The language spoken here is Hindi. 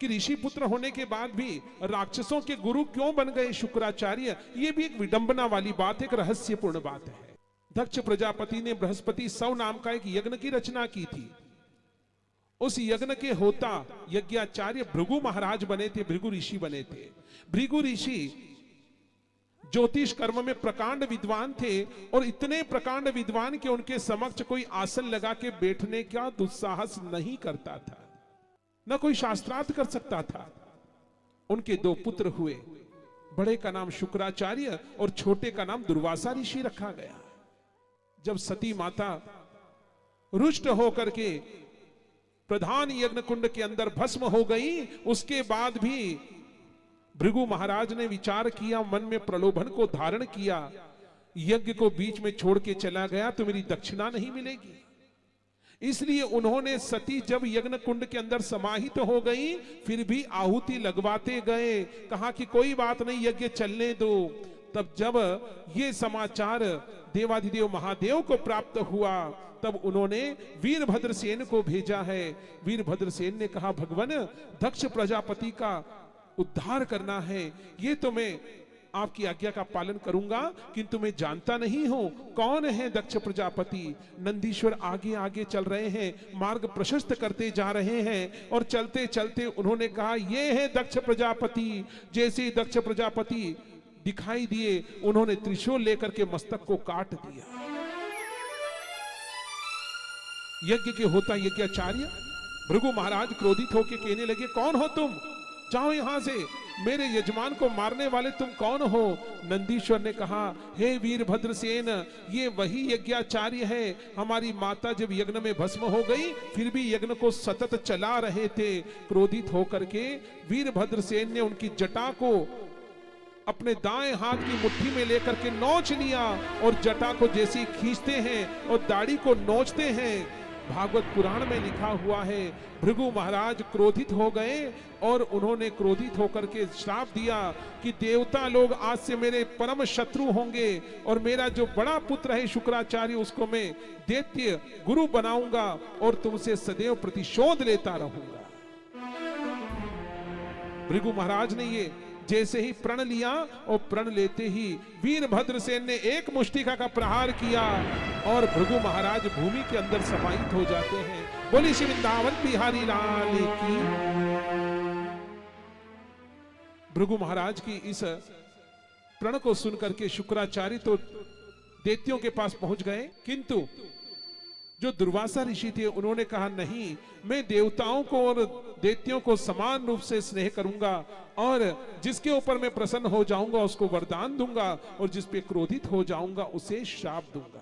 कि ऋषि पुत्र होने के बाद भी राक्षसों के गुरु क्यों बन गए शुक्राचार्य, ये भी एक विडंबना वाली बात, एक रहस्यपूर्ण बात है। दक्ष प्रजापति ने बृहस्पति सौ नाम का एक यज्ञ की रचना की थी। उस यज्ञ के होता यज्ञाचार्य भृगु महाराज बने थे, भृगु ऋषि बने थे। भृगु ऋषि ज्योतिष कर्म में प्रकांड विद्वान थे और इतने प्रकांड विद्वान कि उनके समक्ष कोई आसन लगा के बैठने का दुस्साहस नहीं करता था, न कोई शास्त्रार्थ कर सकता था। उनके दो पुत्र हुए, बड़े का नाम शुक्राचार्य और छोटे का नाम दुर्वासा ऋषि रखा गया। जब सती माता रुष्ट होकर के प्रधान यज्ञ कुंड के अंदर भस्म हो गई, उसके बाद भी भृगु महाराज ने विचार किया, मन में प्रलोभन को धारण किया, यज्ञ को बीच में छोड़ के चला गया तो मेरी दक्षिणा नहीं मिलेगी। इसलिए उन्होंने सती जब यज्ञ कुंड के अंदर समाहित हो गई, फिर भी आहुति लगवाते गए, कहा कि कोई बात नहीं, यज्ञ चलने दो। तब जब ये समाचार देवाधिदेव महादेव को प्राप्त हुआ, तब उन्होंने वीरभद्रसेन को भेजा है। वीरभद्रसेन ने कहा, भगवान दक्ष प्रजापति का उद्धार करना है, ये तो मैं आपकी आज्ञा का पालन करूंगा, किंतु मैं जानता नहीं हूं कौन है दक्ष प्रजापति। नंदीश्वर आगे आगे चल रहे हैं, मार्ग प्रशस्त करते जा रहे हैं, और चलते चलते उन्होंने कहा, ये है दक्ष प्रजापति। जैसे ही दक्ष प्रजापति दिखाई दिए, उन्होंने त्रिशूल लेकर के मस्तक को काट दिया। यज्ञ के होता यज्ञाचार्य भृगु महाराज क्रोधित होकर कहने लगे, कौन हो तुम, जाओ यहां से, मेरे यजमान को मारने वाले तुम कौन हो। नंदीश्वर ने कहा, हे वीरभद्रसेन, ये वही यज्ञाचार्य है, हमारी माता जब यज्ञ में भस्म हो गई फिर भी यज्ञ को सतत चला रहे थे। क्रोधित होकर के वीरभद्रसेन ने उनकी जटा को अपने दाएं हाथ की मुट्ठी में लेकर के नोच लिया, और जटा को जैसे ही खींचते हैं और दाढ़ी को नोचते हैं, भागवत पुराण में लिखा हुआ है, भृगु महाराज क्रोधित हो गए और उन्होंने क्रोधित होकर के श्राप दिया कि देवता लोग आज से मेरे परम शत्रु होंगे, और मेरा जो बड़ा पुत्र है शुक्राचार्य, उसको मैं दैत्य गुरु बनाऊंगा और तुमसे सदैव प्रतिशोध लेता रहूंगा। भृगु महाराज ने ये जैसे ही प्रण लिया, और प्रण लेते ही वीरभद्रसेन ने एक मुष्टिका का प्रहार किया और भृगु महाराज भूमि के अंदर समाहित हो जाते हैं। बोली श्री वृंदावन बिहारी लाल की। भृगु महाराज की इस प्रण को सुनकर के शुक्राचार्य तो दैत्यों के पास पहुंच गए, किंतु जो दुर्वासा ऋषि थे उन्होंने कहा, नहीं, मैं देवताओं को और दैत्यों को समान रूप से स्नेह करूंगा, और जिसके ऊपर मैं प्रसन्न हो जाऊंगा उसको वरदान दूंगा, और जिस पे क्रोधित हो जाऊंगा उसे श्राप दूंगा।